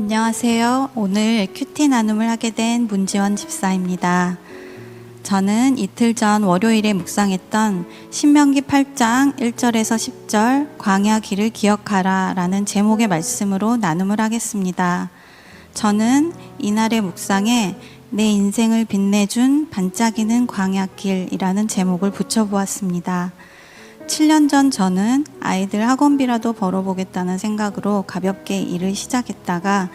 안녕하세요. 오늘 큐티 나눔을 하게 된 문지원 집사입니다. 저는 이틀 전 월요일에 묵상했던 신명기 8장 1절에서 10절 광야 길을 기억하라 라는 제목의 말씀으로 나눔을 하겠습니다. 저는 이날의 묵상에 내 인생을 빛내준 반짝이는 광야길이라는 제목을 붙여보았습니다. 7년 전 저는 아이들 학원비라도 벌어보겠다는 생각으로 가볍게 일을 시작했다가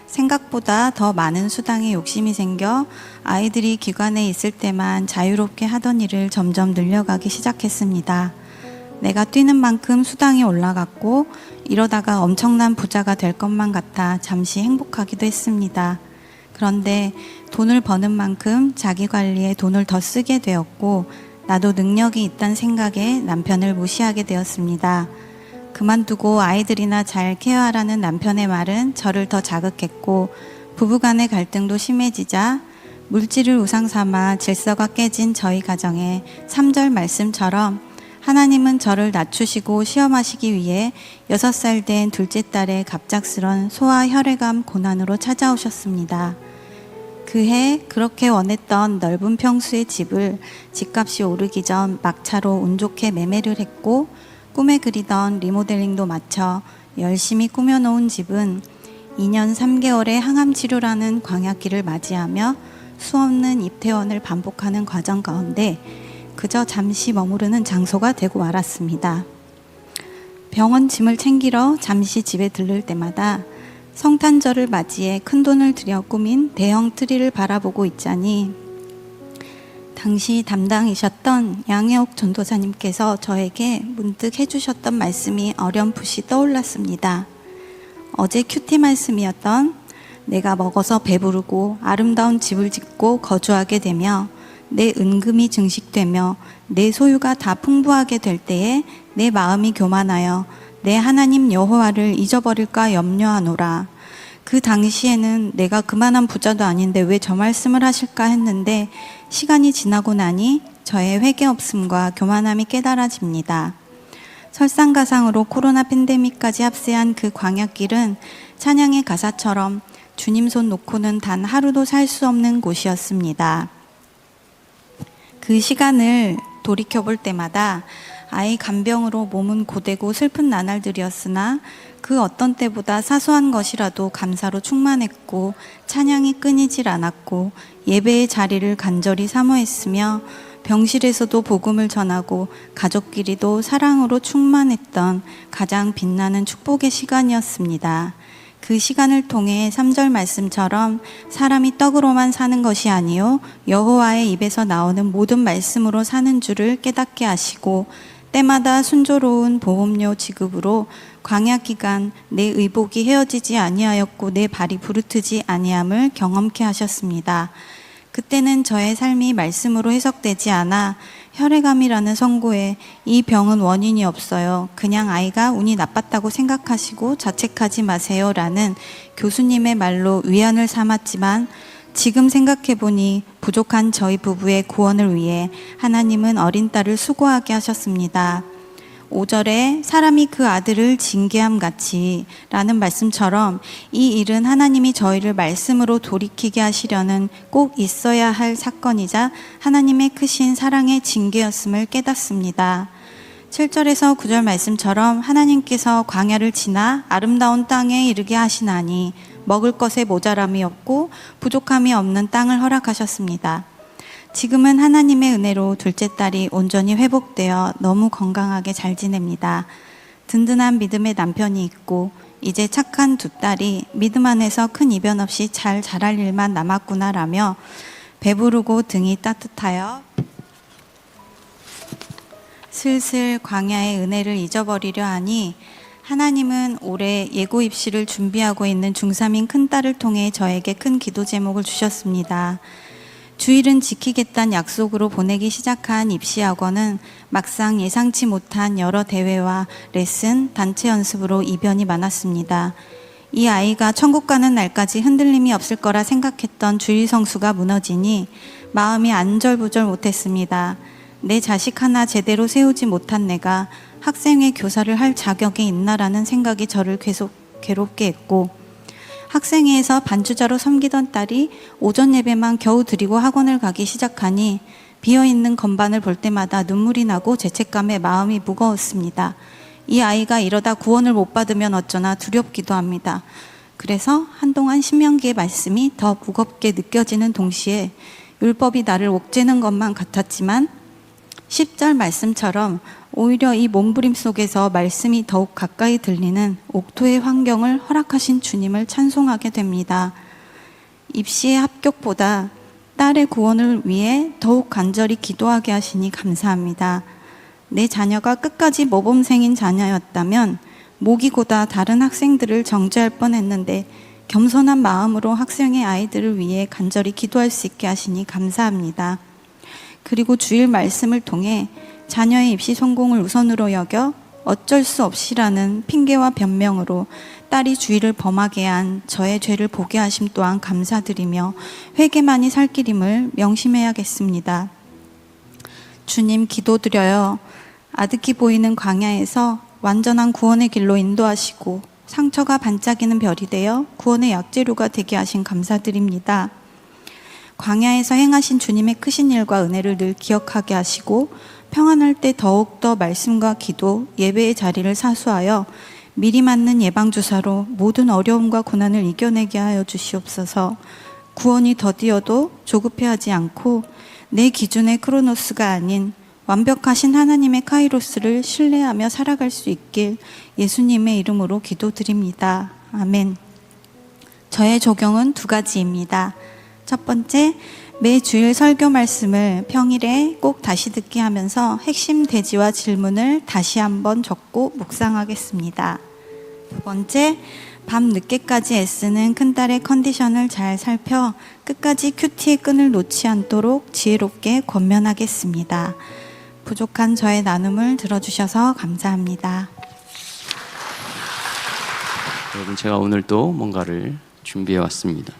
생각보다 더 많은 수당에 욕심이 생겨 아이들이 기관에 있을 때만 자유롭게 하던 일을 점점 늘려가기 시작했습니다. 내가 뛰는 만큼 수당이 올라갔고 이러다가 엄청난 부자가 될 것만 같아 잠시 행복하기도 했습니다. 그런데 돈을 버는 만큼 자기 관리에 돈을 더 쓰게 되었고 나도 능력이 있다는 생각에 남편을 무시하게 되었습니다. 그만두고 아이들이나 잘 케어하라는 남편의 말은 저를 더 자극했고 부부간의 갈등도 심해지자 물질을 우상 삼아 질서가 깨진 저희 가정에 3절 말씀처럼 하나님은 저를 낮추시고 시험하시기 위해 6살 된 둘째 딸의 갑작스런 소아 혈액암 고난으로 찾아오셨습니다. 그해 그렇게 원했던 넓은 평수의 집을 집값이 오르기 전 막차로 운 좋게 매매를 했고 꿈에 그리던 리모델링도 마쳐 열심히 꾸며놓은 집은 2년 3개월의 항암 치료라는 광야길을 맞이하며 수없는 입퇴원을 반복하는 과정 가운데 그저 잠시 머무르는 장소가 되고 말았습니다. 병원 짐을 챙기러 잠시 집에 들를 때마다 성탄절을 맞이해 큰돈을 들여 꾸민 대형 트리를 바라보고 있자니 당시 담당이셨던 양혜옥 전도사님께서 저에게 문득 해주셨던 말씀이 어렴풋이 떠올랐습니다. 어제 큐티 말씀이었던 내가 먹어서 배부르고 아름다운 집을 짓고 거주하게 되며 내 은금이 증식되며 내 소유가 다 풍부하게 될 때에 내 마음이 교만하여 내 하나님 여호와를 잊어버릴까 염려하노라. 그 당시에는 내가 그만한 부자도 아닌데 왜 저 말씀을 하실까 했는데 시간이 지나고 나니 저의 회개 없음과 교만함이 깨달아집니다. 설상가상으로 코로나 팬데믹까지 합세한 그 광야길은 찬양의 가사처럼 주님 손 놓고는 단 하루도 살 수 없는 곳이었습니다. 그 시간을 돌이켜볼 때마다 아이 간병으로 몸은 고되고 슬픈 나날들이었으나 그 어떤 때보다 사소한 것이라도 감사로 충만했고 찬양이 끊이질 않았고 예배의 자리를 간절히 사모했으며 병실에서도 복음을 전하고 가족끼리도 사랑으로 충만했던 가장 빛나는 축복의 시간이었습니다. 그 시간을 통해 3절 말씀처럼 사람이 떡으로만 사는 것이 아니요 여호와의 입에서 나오는 모든 말씀으로 사는 줄을 깨닫게 하시고 때마다 순조로운 보험료 지급으로 광야 기간 내 의복이 헤어지지 아니하였고 내 발이 부르트지 아니함을 경험케 하셨습니다. 그때는 저의 삶이 말씀으로 해석되지 않아 혈액암이라는 선고에 이 병은 원인이 없어요. 그냥 아이가 운이 나빴다고 생각하시고 자책하지 마세요 라는 교수님의 말로 위안을 삼았지만 지금 생각해보니 부족한 저희 부부의 구원을 위해 하나님은 어린 딸을 수고하게 하셨습니다. 5절에 사람이 그 아들을 징계함 같이 라는 말씀처럼 이 일은 하나님이 저희를 말씀으로 돌이키게 하시려는 꼭 있어야 할 사건이자 하나님의 크신 사랑의 징계였음을 깨닫습니다. 7절에서 9절 말씀처럼 하나님께서 광야를 지나 아름다운 땅에 이르게 하시나니 먹을 것에 모자람이 없고 부족함이 없는 땅을 허락하셨습니다. 지금은 하나님의 은혜로 둘째 딸이 온전히 회복되어 너무 건강하게 잘 지냅니다. 든든한 믿음의 남편이 있고 이제 착한 두 딸이 믿음 안에서 큰 이변 없이 잘 자랄 일만 남았구나라며 배부르고 등이 따뜻하여 슬슬 광야의 은혜를 잊어버리려 하니 하나님은 올해 예고 입시를 준비하고 있는 중3인 큰딸을 통해 저에게 큰 기도 제목을 주셨습니다. 주일은 지키겠다는 약속으로 보내기 시작한 입시학원은 막상 예상치 못한 여러 대회와 레슨, 단체 연습으로 이변이 많았습니다. 이 아이가 천국 가는 날까지 흔들림이 없을 거라 생각했던 주일 성수가 무너지니 마음이 안절부절 못했습니다. 내 자식 하나 제대로 세우지 못한 내가 학생회 교사를 할 자격이 있나라는 생각이 저를 계속 괴롭게 했고 학생회에서 반주자로 섬기던 딸이 오전 예배만 겨우 드리고 학원을 가기 시작하니 비어있는 건반을 볼 때마다 눈물이 나고 죄책감에 마음이 무거웠습니다. 이 아이가 이러다 구원을 못 받으면 어쩌나 두렵기도 합니다. 그래서 한동안 신명기의 말씀이 더 무겁게 느껴지는 동시에 율법이 나를 옥죄는 것만 같았지만 10절 말씀처럼 오히려 이 몸부림 속에서 말씀이 더욱 가까이 들리는 옥토의 환경을 허락하신 주님을 찬송하게 됩니다. 입시의 합격보다 딸의 구원을 위해 더욱 간절히 기도하게 하시니 감사합니다. 내 자녀가 끝까지 모범생인 자녀였다면 모기고다 다른 학생들을 정죄할 뻔했는데 겸손한 마음으로 학생의 아이들을 위해 간절히 기도할 수 있게 하시니 감사합니다. 그리고 주일 말씀을 통해 자녀의 입시 성공을 우선으로 여겨 어쩔 수 없이라는 핑계와 변명으로 딸이 주일을 범하게 한 저의 죄를 보게 하심 또한 감사드리며 회개만이 살 길임을 명심해야겠습니다. 주님 기도드려요. 아득히 보이는 광야에서 완전한 구원의 길로 인도하시고 상처가 반짝이는 별이 되어 구원의 약재료가 되게 하신 감사드립니다. 광야에서 행하신 주님의 크신 일과 은혜를 늘 기억하게 하시고 평안할 때 더욱더 말씀과 기도, 예배의 자리를 사수하여 미리 맞는 예방주사로 모든 어려움과 고난을 이겨내게 하여 주시옵소서. 구원이 더디어도 조급해하지 않고 내 기준의 크로노스가 아닌 완벽하신 하나님의 카이로스를 신뢰하며 살아갈 수 있길 예수님의 이름으로 기도드립니다. 아멘. 저의 적용은 2가지입니다. 첫 번째, 매 주일 설교 말씀을 평일에 꼭 다시 듣기 하면서 핵심 대지와 질문을 다시 한번 적고 묵상하겠습니다. 두 번째, 밤 늦게까지 애쓰는 큰딸의 컨디션을 잘 살펴 끝까지 큐티의 끈을 놓지 않도록 지혜롭게 권면하겠습니다. 부족한 저의 나눔을 들어주셔서 감사합니다. 여러분, 제가 오늘 또 뭔가를 준비해 왔습니다.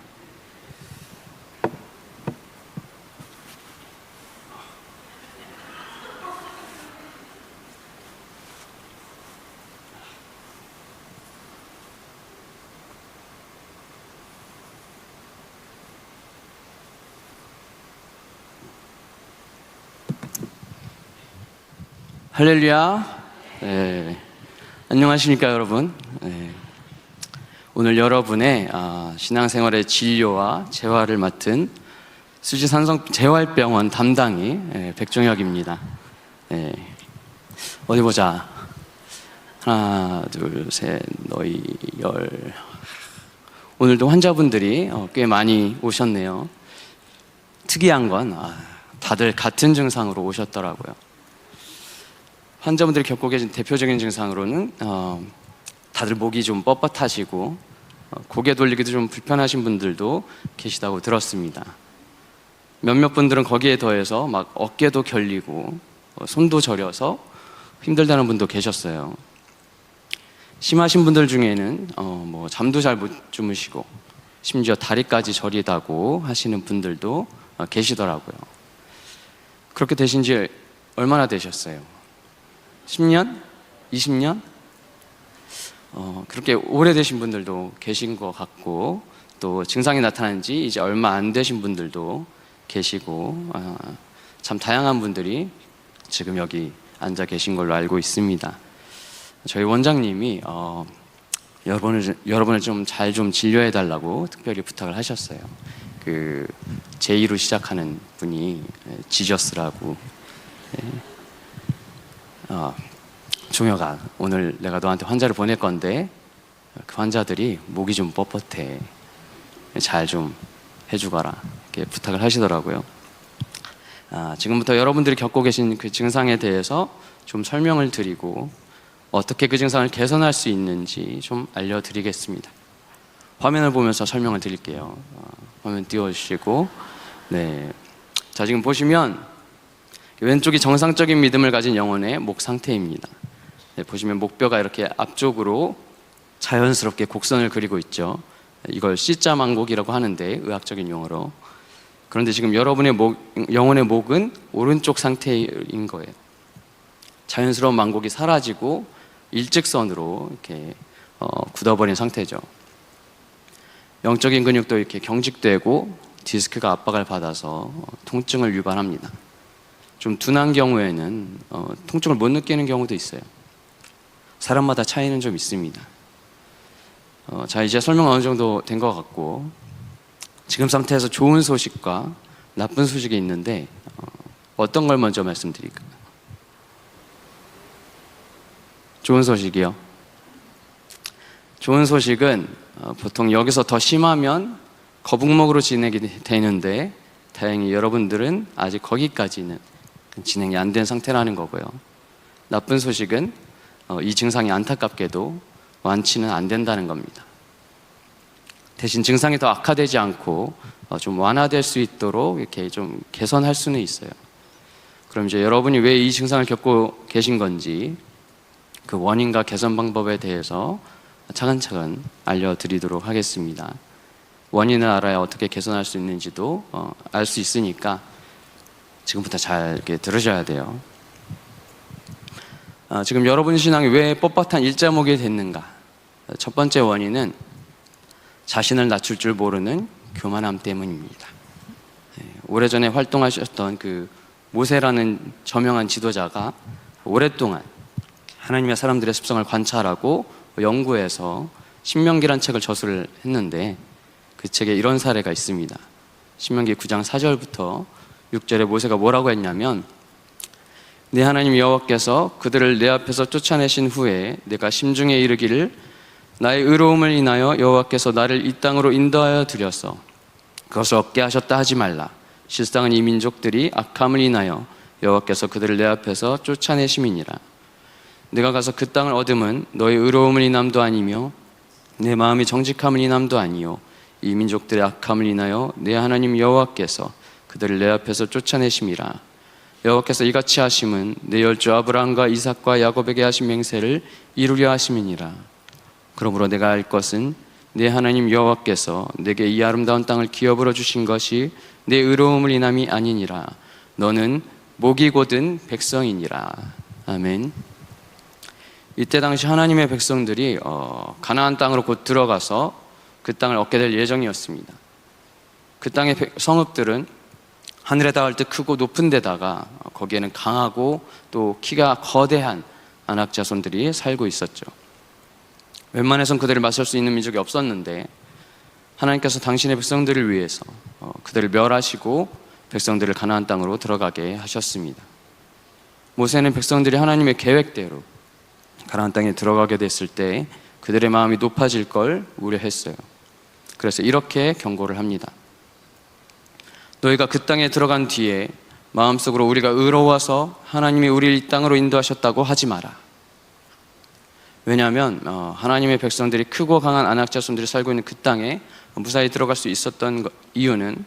할렐루야. 네. 안녕하십니까 여러분. 네. 오늘 여러분의 신앙생활의 진료와 재활을 맡은 수지산성 재활병원 담당이 백종혁입니다. 네. 어디 보자. 하나, 둘, 셋, 너희, 열. 오늘도 환자분들이 꽤 많이 오셨네요. 특이한 건 다들 같은 증상으로 오셨더라고요. 환자분들이 겪고 계신 대표적인 증상으로는 다들 목이 좀 뻣뻣하시고 고개 돌리기도 좀 불편하신 분들도 계시다고 들었습니다. 몇몇 분들은 거기에 더해서 막 어깨도 결리고 손도 저려서 힘들다는 분도 계셨어요. 심하신 분들 중에는 뭐 잠도 잘 못 주무시고 심지어 다리까지 저리다고 하시는 분들도 계시더라고요. 그렇게 되신 지 얼마나 되셨어요? 10년? 20년? 그렇게 오래되신 분들도 계신 것 같고 또 증상이 나타난 지 이제 얼마 안 되신 분들도 계시고 참 다양한 분들이 지금 여기 앉아 계신 걸로 알고 있습니다. 저희 원장님이 여러분을 좀 잘 좀 진료해 달라고 특별히 부탁을 하셨어요. 그 J로 시작하는 분이 지저스라고. 종혁아, 오늘 내가 너한테 환자를 보낼 건데 그 환자들이 목이 좀 뻣뻣해. 잘 좀 해주거라. 이렇게 부탁을 하시더라고요. 지금부터 여러분들이 겪고 계신 그 증상에 대해서 좀 설명을 드리고 어떻게 그 증상을 개선할 수 있는지 좀 알려드리겠습니다. 화면을 보면서 설명을 드릴게요. 화면 띄워주시고, 네. 자, 지금 보시면 왼쪽이 정상적인 믿음을 가진 영혼의 목 상태입니다. 네, 보시면 목뼈가 이렇게 앞쪽으로 자연스럽게 곡선을 그리고 있죠. 이걸 C자 망곡이라고 하는데 의학적인 용어로. 그런데 지금 여러분의 영혼의 목은 오른쪽 상태인 거예요. 자연스러운 망곡이 사라지고 일직선으로 이렇게 굳어버린 상태죠. 영적인 근육도 이렇게 경직되고 디스크가 압박을 받아서 통증을 유발합니다. 좀 둔한 경우에는 통증을 못 느끼는 경우도 있어요. 사람마다 차이는 좀 있습니다. 자, 이제 설명 어느 정도 된 것 같고, 지금 상태에서 좋은 소식과 나쁜 소식이 있는데 어떤 걸 먼저 말씀드릴까요? 좋은 소식이요. 좋은 소식은 보통 여기서 더 심하면 거북목으로 진행이 되는데, 다행히 여러분들은 아직 거기까지는 진행이 안 된 상태라는 거고요. 나쁜 소식은 이 증상이 안타깝게도 완치는 안 된다는 겁니다. 대신 증상이 더 악화되지 않고 좀 완화될 수 있도록 이렇게 좀 개선할 수는 있어요. 그럼 이제 여러분이 왜 이 증상을 겪고 계신 건지 그 원인과 개선 방법에 대해서 차근차근 알려드리도록 하겠습니다. 원인을 알아야 어떻게 개선할 수 있는지도 알 수 있으니까 지금부터 잘 이렇게 들으셔야 돼요. 지금 여러분 신앙이 왜 뻣뻣한 일자목이 됐는가? 첫 번째 원인은 자신을 낮출 줄 모르는 교만함 때문입니다. 오래전에 활동하셨던 그 모세라는 저명한 지도자가 오랫동안 하나님의 사람들의 습성을 관찰하고 연구해서 신명기란 책을 저술을 했는데, 그 책에 이런 사례가 있습니다. 신명기 9장 4절부터 6절에 모세가 뭐라고 했냐면, 내 하나님 여호와께서 그들을 내 앞에서 쫓아내신 후에 내가 심중에 이르기를 나의 의로움을 인하여 여호와께서 나를 이 땅으로 인도하여 들여서 그것을 얻게 하셨다 하지 말라. 실상은 이 민족들이 악함을 인하여 여호와께서 그들을 내 앞에서 쫓아내심이니라. 내가 가서 그 땅을 얻음은 너의 의로움을 인함도 아니며 내 마음이 정직함을 인함도 아니요 이 민족들의 악함을 인하여 내 하나님 여호와께서 그들을 내 앞에서 쫓아내심이라. 여호와께서 이같이 하심은 내 열조 아브라함과 이삭과 야곱에게 하신 맹세를 이루려 하심이니라. 그러므로 내가 알 것은 내 하나님 여호와께서 내게 이 아름다운 땅을 기업으로 주신 것이 내 의로움을 인함이 아니니라. 너는 목이 곧은 백성이니라. 아멘. 이때 당시 하나님의 백성들이 가나안 땅으로 곧 들어가서 그 땅을 얻게 될 예정이었습니다. 그 땅의 성읍들은 하늘에 닿을 듯 크고 높은 데다가 거기에는 강하고 또 키가 거대한 아낙 자손들이 살고 있었죠. 웬만해선 그들을 맞설 수 있는 민족이 없었는데, 하나님께서 당신의 백성들을 위해서 그들을 멸하시고 백성들을 가나안 땅으로 들어가게 하셨습니다. 모세는 백성들이 하나님의 계획대로 가나안 땅에 들어가게 됐을 때 그들의 마음이 높아질 걸 우려했어요. 그래서 이렇게 경고를 합니다. 너희가 그 땅에 들어간 뒤에 마음속으로 우리가 의로워서 하나님이 우리를 이 땅으로 인도하셨다고 하지 마라. 왜냐하면 하나님의 백성들이 크고 강한 아낙 자손들이 살고 있는 그 땅에 무사히 들어갈 수 있었던 이유는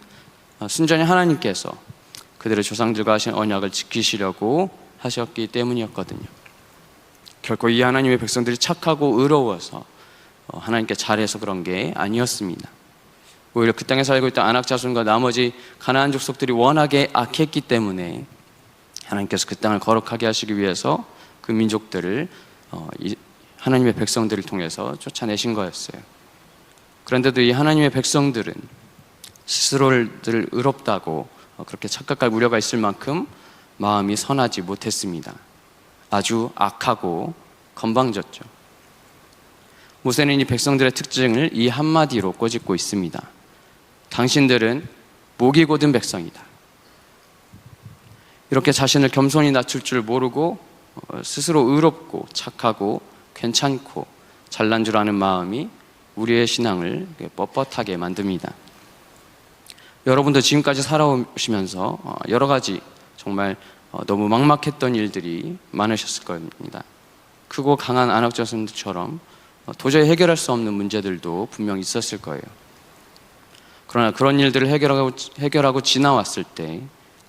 순전히 하나님께서 그들의 조상들과 하신 언약을 지키시려고 하셨기 때문이었거든요. 결코 이 하나님의 백성들이 착하고 의로워서 하나님께 잘해서 그런 게 아니었습니다. 오히려 그 땅에 살고 있던 아낙 자손과 나머지 가나안 족속들이 워낙에 악했기 때문에 하나님께서 그 땅을 거룩하게 하시기 위해서 그 민족들을 하나님의 백성들을 통해서 쫓아내신 거였어요. 그런데도 이 하나님의 백성들은 스스로를 의롭다고 그렇게 착각할 우려가 있을 만큼 마음이 선하지 못했습니다. 아주 악하고 건방졌죠. 모세는 이 백성들의 특징을 이 한마디로 꼬집고 있습니다. 당신들은 목이 곧은 백성이다. 이렇게 자신을 겸손히 낮출 줄 모르고 스스로 의롭고 착하고 괜찮고 잘난 줄 아는 마음이 우리의 신앙을 뻣뻣하게 만듭니다. 여러분도 지금까지 살아오시면서 여러 가지 정말 너무 막막했던 일들이 많으셨을 겁니다. 크고 강한 아낙 자손들처럼 도저히 해결할 수 없는 문제들도 분명 있었을 거예요. 그러나 그런 일들을 해결하고 지나왔을 때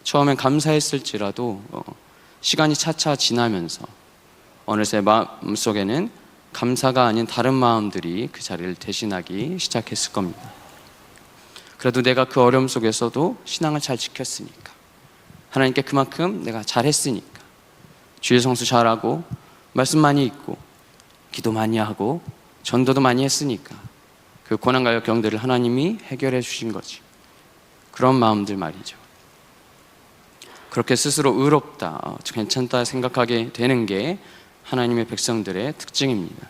처음엔 감사했을지라도 시간이 차차 지나면서 어느새 마음속에는 감사가 아닌 다른 마음들이 그 자리를 대신하기 시작했을 겁니다. 그래도 내가 그 어려움 속에서도 신앙을 잘 지켰으니까, 하나님께 그만큼 내가 잘했으니까, 주일 성수 잘하고 말씀 많이 읽고 기도 많이 하고 전도도 많이 했으니까, 그 고난과 역경들을 하나님이 해결해 주신 거지. 그런 마음들 말이죠. 그렇게 스스로 의롭다, 괜찮다 생각하게 되는 게 하나님의 백성들의 특징입니다.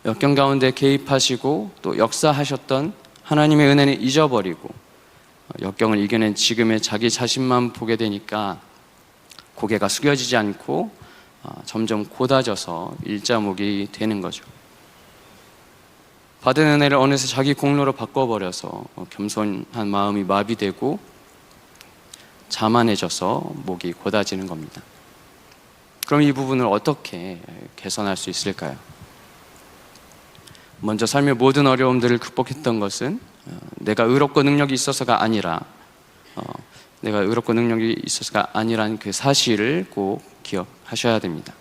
역경 가운데 개입하시고 또 역사하셨던 하나님의 은혜는 잊어버리고 역경을 이겨낸 지금의 자기 자신만 보게 되니까 고개가 숙여지지 않고 점점 곧아져서 일자목이 되는 거죠. 받은 은혜를 어느새 자기 공로로 바꿔버려서 겸손한 마음이 마비되고 자만해져서 목이 곧아지는 겁니다. 그럼 이 부분을 어떻게 개선할 수 있을까요? 먼저 삶의 모든 어려움들을 극복했던 것은 내가 의롭고 능력이 있어서가 아니라 내가 의롭고 능력이 있어서가 아니라는 그 사실을 꼭 기억하셔야 됩니다.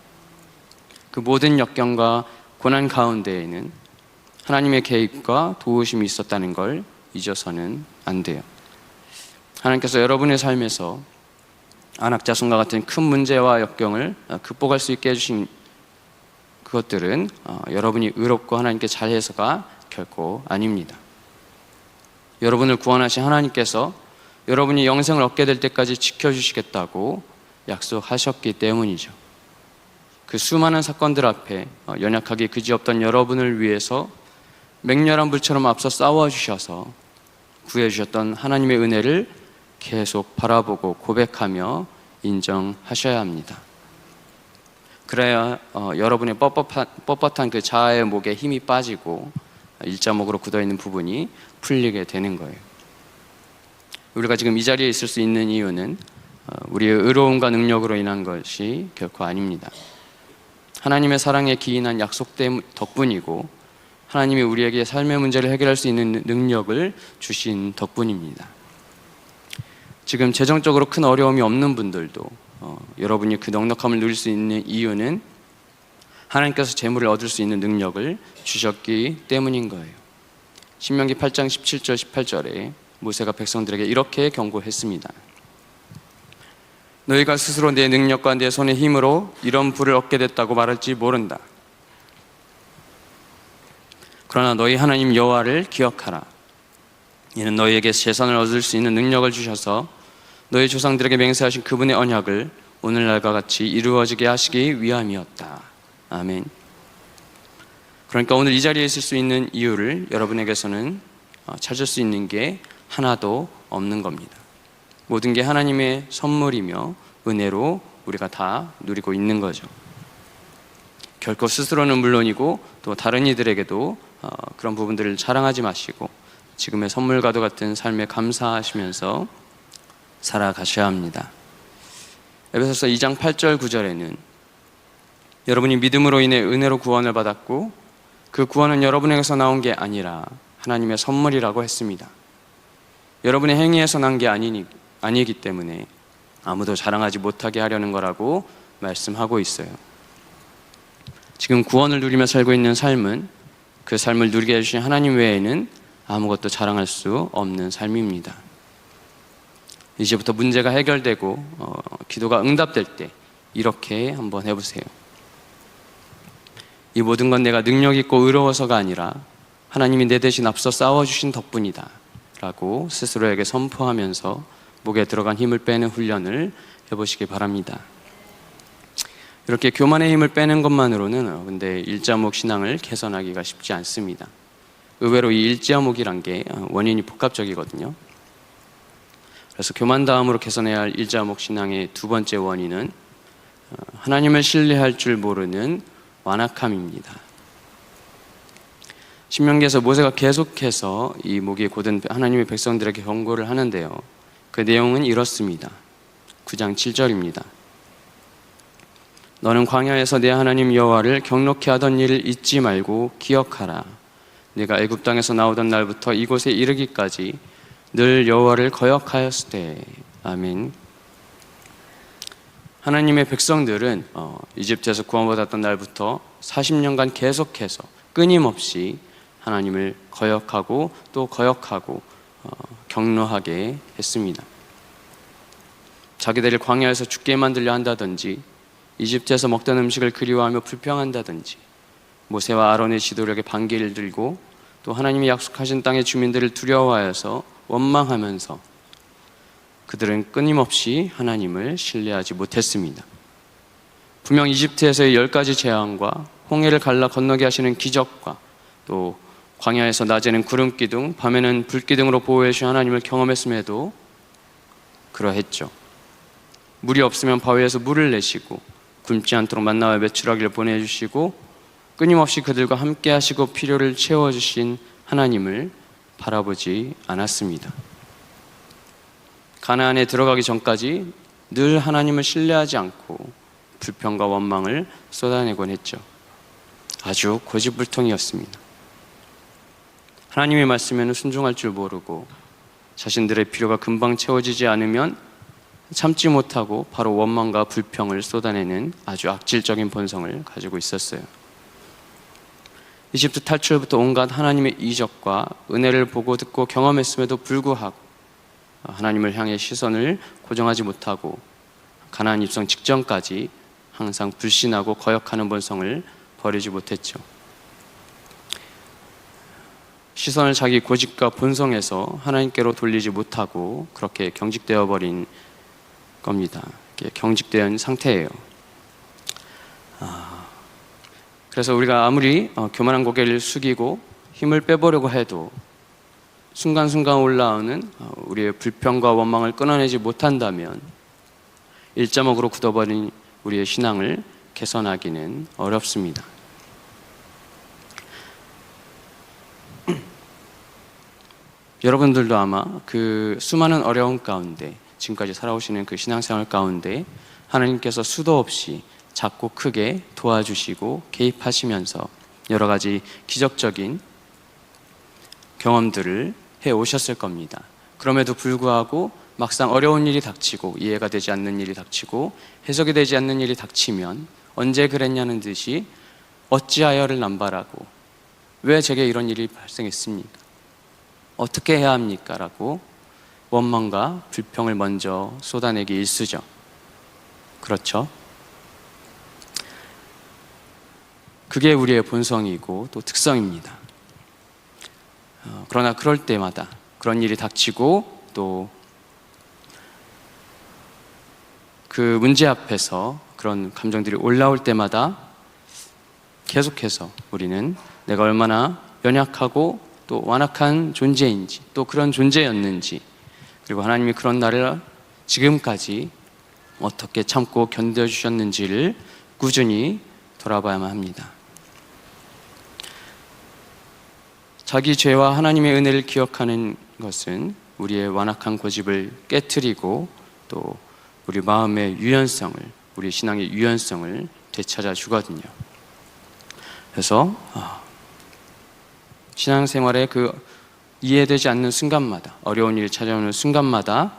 그 모든 역경과 고난 가운데에는 하나님의 개입과 도우심이 있었다는 걸 잊어서는 안 돼요. 하나님께서 여러분의 삶에서 안악자손과 같은 큰 문제와 역경을 극복할 수 있게 해주신 그것들은 여러분이 의롭고 하나님께 잘해서가 결코 아닙니다. 여러분을 구원하신 하나님께서 여러분이 영생을 얻게 될 때까지 지켜주시겠다고 약속하셨기 때문이죠. 그 수많은 사건들 앞에 연약하게 그지없던 여러분을 위해서 맹렬한 불처럼 앞서 싸워주셔서 구해주셨던 하나님의 은혜를 계속 바라보고 고백하며 인정하셔야 합니다. 그래야 여러분의 뻣뻣한 그 자아의 목에 힘이 빠지고 일자목으로 굳어있는 부분이 풀리게 되는 거예요. 우리가 지금 이 자리에 있을 수 있는 이유는 우리의 의로움과 능력으로 인한 것이 결코 아닙니다. 하나님의 사랑에 기인한 약속 덕분이고 하나님이 우리에게 삶의 문제를 해결할 수 있는 능력을 주신 덕분입니다. 지금 재정적으로 큰 어려움이 없는 분들도 여러분이 그 넉넉함을 누릴 수 있는 이유는 하나님께서 재물을 얻을 수 있는 능력을 주셨기 때문인 거예요. 신명기 8장 17절 18절에 모세가 백성들에게 이렇게 경고했습니다. 너희가 스스로 내 능력과 내 손의 힘으로 이런 부를 얻게 됐다고 말할지 모른다. 그러나 너희 하나님 여호와를 기억하라. 이는 너희에게 재산을 얻을 수 있는 능력을 주셔서 너희 조상들에게 맹세하신 그분의 언약을 오늘날과 같이 이루어지게 하시기 위함이었다. 아멘. 그러니까 오늘 이 자리에 있을 수 있는 이유를 여러분에게서는 찾을 수 있는 게 하나도 없는 겁니다. 모든 게 하나님의 선물이며 은혜로 우리가 다 누리고 있는 거죠. 결코 스스로는 물론이고 또 다른 이들에게도 그런 부분들을 자랑하지 마시고 지금의 선물과도 같은 삶에 감사하시면서 살아가셔야 합니다. 에베소서 2장 8절 9절에는 여러분이 믿음으로 인해 은혜로 구원을 받았고 그 구원은 여러분에게서 나온 게 아니라 하나님의 선물이라고 했습니다. 여러분의 행위에서 난 게 아니기 때문에 아무도 자랑하지 못하게 하려는 거라고 말씀하고 있어요. 지금 구원을 누리며 살고 있는 삶은 그 삶을 누리게 해주신 하나님 외에는 아무것도 자랑할 수 없는 삶입니다. 이제부터 문제가 해결되고 기도가 응답될 때 이렇게 한번 해보세요. 이 모든 건 내가 능력 있고 의로워서가 아니라 하나님이 내 대신 앞서 싸워주신 덕분이다 라고 스스로에게 선포하면서 목에 들어간 힘을 빼는 훈련을 해보시기 바랍니다. 이렇게 교만의 힘을 빼는 것만으로는 근데 일자목 신앙을 개선하기가 쉽지 않습니다. 의외로 이 일자목이란 게 원인이 복합적이거든요. 그래서 교만 다음으로 개선해야 할 일자목 신앙의 두 번째 원인은 하나님을 신뢰할 줄 모르는 완악함입니다. 신명기에서 모세가 계속해서 이 목이 곧은 하나님의 백성들에게 경고를 하는데요. 그 내용은 이렇습니다. 9장 7절입니다. 너는 광야에서 내 하나님 여호와를 경록히 하던 일을 잊지 말고 기억하라. 네가 애굽 땅에서 나오던 날부터 이곳에 이르기까지 늘 여호와를 거역하였으되. 아멘. 하나님의 백성들은 이집트에서 구원받았던 날부터 40년간 계속해서 끊임없이 하나님을 거역하고 또 거역하고 경노하게 했습니다. 자기들을 광야에서 죽게 만들려 한다든지 이집트에서 먹던 음식을 그리워하며 불평한다든지 모세와 아론의 지도력에 반기를 들고 또 하나님이 약속하신 땅의 주민들을 두려워하여서 원망하면서 그들은 끊임없이 하나님을 신뢰하지 못했습니다. 분명 이집트에서의 10가지 재앙과 홍해를 갈라 건너게 하시는 기적과 또 광야에서 낮에는 구름 기둥, 밤에는 불 기둥으로 보호해 주신 하나님을 경험했음에도 그러했죠. 물이 없으면 바위에서 물을 내시고 굶지 않도록 만나와 메추라기를 보내주시고 끊임없이 그들과 함께 하시고 필요를 채워주신 하나님을 바라보지 않았습니다. 가나안에 들어가기 전까지 늘 하나님을 신뢰하지 않고 불평과 원망을 쏟아내곤 했죠. 아주 고집불통이었습니다. 하나님의 말씀에는 순종할 줄 모르고 자신들의 필요가 금방 채워지지 않으면 참지 못하고 바로 원망과 불평을 쏟아내는 아주 악질적인 본성을 가지고 있었어요. 이집트 탈출부터 온갖 하나님의 이적과 은혜를 보고 듣고 경험했음에도 불구하고 하나님을 향해 시선을 고정하지 못하고 가나안 입성 직전까지 항상 불신하고 거역하는 본성을 버리지 못했죠. 시선을 자기 고집과 본성에서 하나님께로 돌리지 못하고 그렇게 경직되어 버린 겁니다. 경직된 상태예요. 그래서 우리가 아무리 교만한 고개를 숙이고 힘을 빼보려고 해도 순간순간 올라오는 우리의 불평과 원망을 끊어내지 못한다면 일자목으로 굳어버린 우리의 신앙을 개선하기는 어렵습니다. 여러분들도 아마 그 수많은 어려움 가운데 지금까지 살아오시는 그 신앙생활 가운데 하나님께서 수도 없이 작고 크게 도와주시고 개입하시면서 여러 가지 기적적인 경험들을 해 오셨을 겁니다. 그럼에도 불구하고 막상 어려운 일이 닥치고 이해가 되지 않는 일이 닥치고 해석이 되지 않는 일이 닥치면 언제 그랬냐는 듯이 어찌하여를 남발하고 왜 제게 이런 일이 발생했습니까? 어떻게 해야 합니까? 라고 원망과 불평을 먼저 쏟아내기 일쑤죠. 그렇죠? 그게 우리의 본성이고 또 특성입니다. 그러나 그럴 때마다 그런 일이 닥치고 또 그 문제 앞에서 그런 감정들이 올라올 때마다 계속해서 우리는 내가 얼마나 연약하고 또 완악한 존재인지 또 그런 존재였는지 그리고 하나님이 그런 나를 지금까지 어떻게 참고 견뎌주셨는지를 꾸준히 돌아봐야만 합니다. 자기 죄와 하나님의 은혜를 기억하는 것은 우리의 완악한 고집을 깨트리고 또 우리 마음의 유연성을, 우리 신앙의 유연성을 되찾아 주거든요. 그래서 신앙생활에 그 이해되지 않는 순간마다, 어려운 일이 찾아오는 순간마다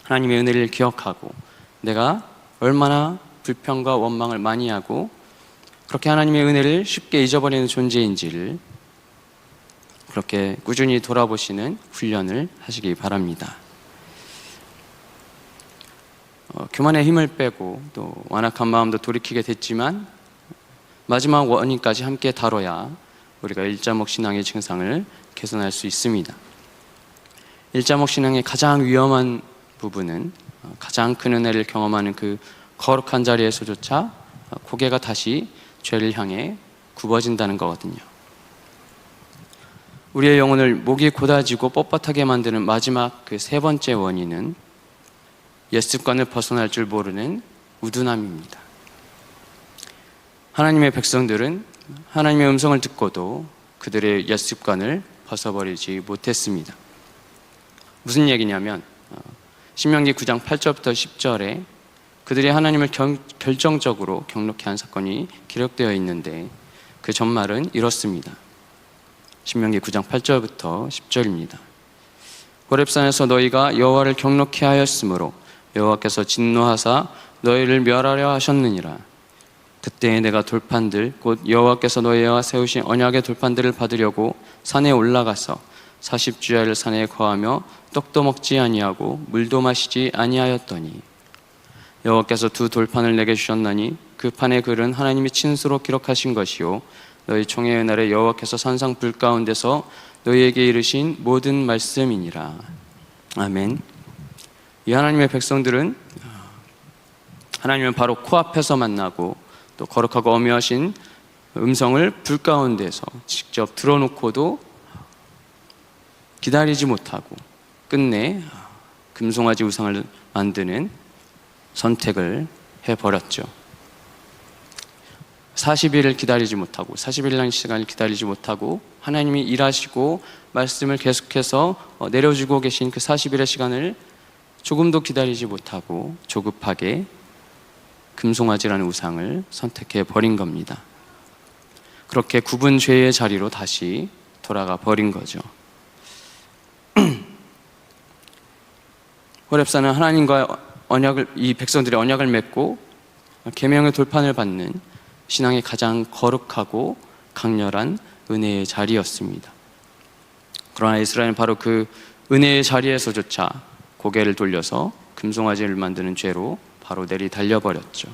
하나님의 은혜를 기억하고 내가 얼마나 불평과 원망을 많이 하고 그렇게 하나님의 은혜를 쉽게 잊어버리는 존재인지를 그렇게 꾸준히 돌아보시는 훈련을 하시기 바랍니다. 교만의 힘을 빼고 또 완악한 마음도 돌이키게 됐지만 마지막 원인까지 함께 다뤄야 우리가 일자목 신앙의 증상을 개선할 수 있습니다. 일자목 신앙의 가장 위험한 부분은 가장 큰 은혜를 경험하는 그 거룩한 자리에서조차 고개가 다시 죄를 향해 굽어진다는 거거든요. 우리의 영혼을 목이 고다지고 뻣뻣하게 만드는 마지막 그 세 번째 원인은 옛습관을 벗어날 줄 모르는 우둔함입니다. 하나님의 백성들은 하나님의 음성을 듣고도 그들의 옛습관을 벗어버리지 못했습니다. 무슨 얘기냐면 신명기 9장 8절부터 10절에 그들이 하나님을 결정적으로 경록케 한 사건이 기록되어 있는데 그 전말은 이렇습니다. 신명기 9장 8절부터 10절입니다. 호렙산에서 너희가 여호와를 경록케 하였으므로 여호와께서 진노하사 너희를 멸하려 하셨느니라. 그때에 내가 돌판들 곧 여호와께서 너희와 세우신 언약의 돌판들을 받으려고 산에 올라가서 40주야를 산에 거하며 떡도 먹지 아니하고 물도 마시지 아니하였더니 여호와께서 두 돌판을 내게 주셨나니 그 판의 글은 하나님이 친수로 기록하신 것이요 너희 총회의 날에 여호와께서 산상 불 가운데서 너희에게 이르신 모든 말씀이니라. 아멘. 이 하나님의 백성들은 하나님은 바로 코앞에서 만나고 또 거룩하고 엄묘하신 음성을 불 가운데서 직접 들어놓고도 기다리지 못하고 끝내 금송아지 우상을 만드는 선택을 해버렸죠. 40일을 기다리지 못하고 40일이라는 시간을 기다리지 못하고 하나님이 일하시고 말씀을 계속해서 내려주고 계신 그 40일의 시간을 조금도 기다리지 못하고 조급하게 금송아지라는 우상을 선택해 버린 겁니다. 그렇게 굽은 죄의 자리로 다시 돌아가 버린 거죠. 호렙산은 하나님과 이 백성들의 언약을 맺고 계명의 돌판을 받는 신앙의 가장 거룩하고 강렬한 은혜의 자리였습니다. 그러나 이스라엘은 바로 그 은혜의 자리에서조차 고개를 돌려서 금송아지를 만드는 죄로 바로 내리 달려버렸죠.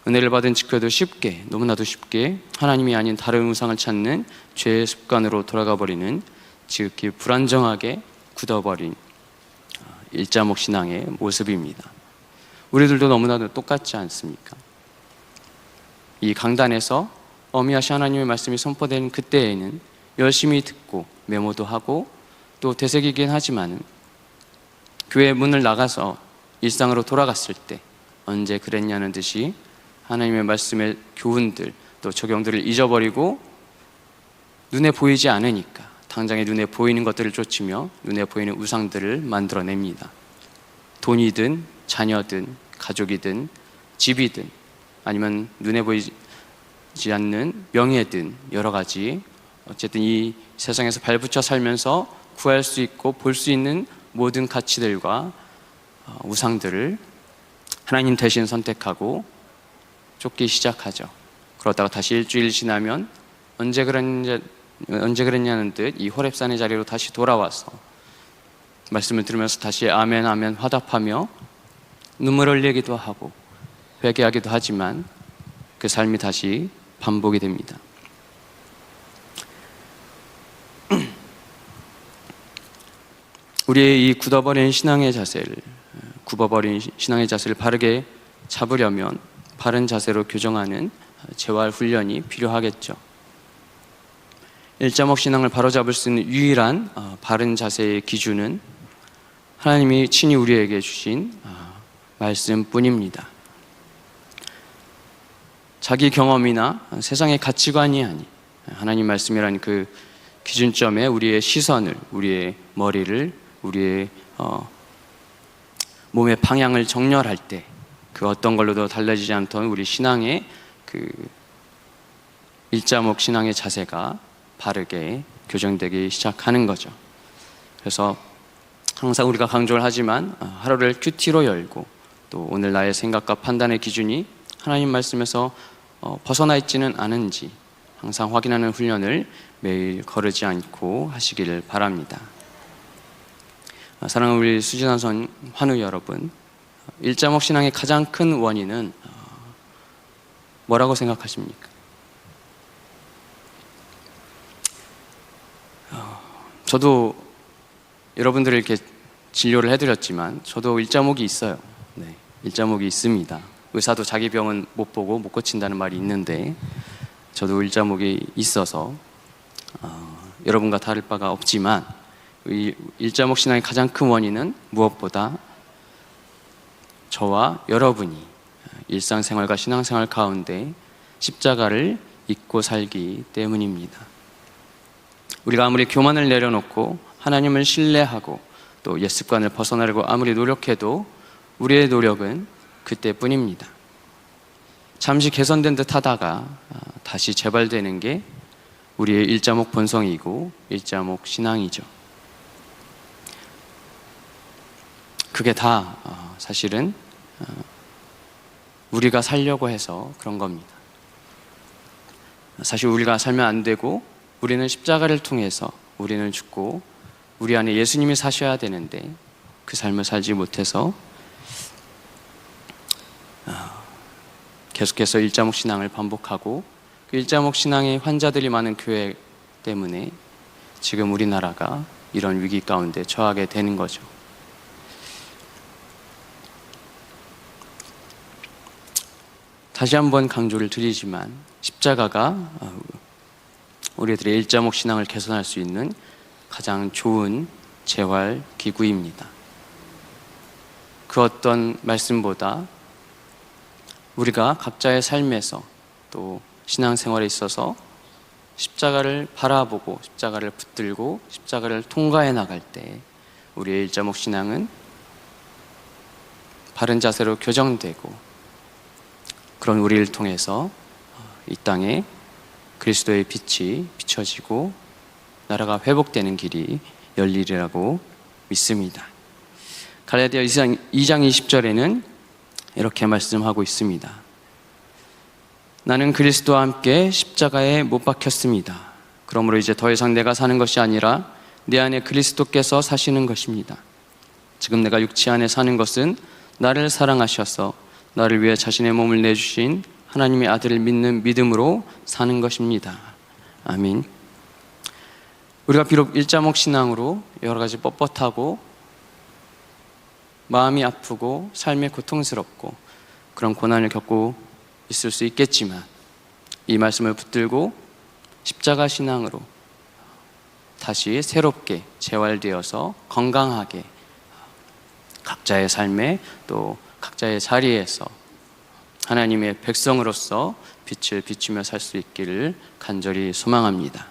은혜를 받은 직후에도 쉽게, 너무나도 쉽게 하나님이 아닌 다른 우상을 찾는 죄의 습관으로 돌아가 버리는 지극히 불안정하게 굳어버린 일자목 신앙의 모습입니다. 우리들도 너무나도 똑같지 않습니까? 이 강단에서 어미하신 하나님의 말씀이 선포된 그때에는 열심히 듣고 메모도 하고 또 되새기긴 하지만 교회 문을 나가서 일상으로 돌아갔을 때 언제 그랬냐는 듯이 하나님의 말씀의 교훈들 또 적용들을 잊어버리고 눈에 보이지 않으니까 당장에 눈에 보이는 것들을 쫓으며 눈에 보이는 우상들을 만들어냅니다. 돈이든 자녀든 가족이든 집이든 아니면 눈에 보이지 않는 명예든 여러 가지 어쨌든 이 세상에서 발붙여 살면서 구할 수 있고 볼 수 있는 모든 가치들과 우상들을 하나님 대신 선택하고 쫓기 시작하죠. 그러다가 다시 일주일 지나면 언제 그랬냐는 듯 이 호렙산의 자리로 다시 돌아와서 말씀을 들으면서 다시 아멘 아멘 화답하며 눈물을 흘리기도 하고 회개하기도 하지만 그 삶이 다시 반복이 됩니다. 우리의 이 굳어버린 신앙의 자세를 굽어버린 신앙의 자세를 바르게 잡으려면 바른 자세로 교정하는 재활 훈련이 필요하겠죠. 일자목 신앙을 바로잡을 수 있는 유일한 바른 자세의 기준은 하나님이 친히 우리에게 주신 말씀뿐입니다. 자기 경험이나 세상의 가치관이 아닌 하나님 말씀이라는 그 기준점에 우리의 시선을, 우리의 머리를, 우리의 몸의 방향을 정렬할 때 그 어떤 걸로도 달라지지 않던 우리 신앙의 그 일자목 신앙의 자세가 바르게 교정되기 시작하는 거죠. 그래서 항상 우리가 강조를 하지만 하루를 큐티로 열고 또 오늘 나의 생각과 판단의 기준이 하나님 말씀에서 벗어나 있지는 않은지 항상 확인하는 훈련을 매일 거르지 않고 하시기를 바랍니다. 사랑하는 우리 수지난선 환우 여러분, 일자목 신앙의 가장 큰 원인은 뭐라고 생각하십니까? 저도 여러분들을 이렇게 진료를 해드렸지만 저도 일자목이 있어요. 네, 일자목이 있습니다. 의사도 자기 병은 못 보고 못 고친다는 말이 있는데 저도 일자목이 있어서 여러분과 다를 바가 없지만 이 일자목 신앙의 가장 큰 원인은 무엇보다 저와 여러분이 일상생활과 신앙생활 가운데 십자가를 잊고 살기 때문입니다. 우리가 아무리 교만을 내려놓고 하나님을 신뢰하고 또 옛습관을 벗어나려고 아무리 노력해도 우리의 노력은 그때뿐입니다. 잠시 개선된 듯 하다가 다시 재발되는 게 우리의 일자목 본성이고 일자목 신앙이죠. 그게 다 사실은 우리가 살려고 해서 그런 겁니다. 사실 우리가 살면 안 되고 우리는 십자가를 통해서 우리는 죽고 우리 안에 예수님이 사셔야 되는데 그 삶을 살지 못해서 계속해서 일자목 신앙을 반복하고 그 일자목 신앙의 환자들이 많은 교회 때문에 지금 우리나라가 이런 위기 가운데 처하게 되는 거죠. 다시 한번 강조를 드리지만 십자가가 우리들의 일자목 신앙을 개선할 수 있는 가장 좋은 재활 기구입니다. 그 어떤 말씀보다 우리가 각자의 삶에서 또 신앙생활에 있어서 십자가를 바라보고 십자가를 붙들고 십자가를 통과해 나갈 때 우리의 일자목 신앙은 바른 자세로 교정되고, 그런 우리를 통해서 이 땅에 그리스도의 빛이 비춰지고 나라가 회복되는 길이 열리리라고 믿습니다. 갈라디아 2장 20절에는 이렇게 말씀하고 있습니다. 나는 그리스도와 함께 십자가에 못 박혔습니다. 그러므로 이제 더 이상 내가 사는 것이 아니라 내 안에 그리스도께서 사시는 것입니다. 지금 내가 육체 안에 사는 것은 나를 사랑하셔서 나를 위해 자신의 몸을 내주신 하나님의 아들을 믿는 믿음으로 사는 것입니다. 아멘. 우리가 비록 일자목 신앙으로 여러 가지 뻣뻣하고 마음이 아프고 삶이 고통스럽고 그런 고난을 겪고 있을 수 있겠지만, 이 말씀을 붙들고 십자가 신앙으로 다시 새롭게 재활되어서 건강하게 각자의 삶에 또 각자의 자리에서 하나님의 백성으로서 빛을 비추며 살 수 있기를 간절히 소망합니다.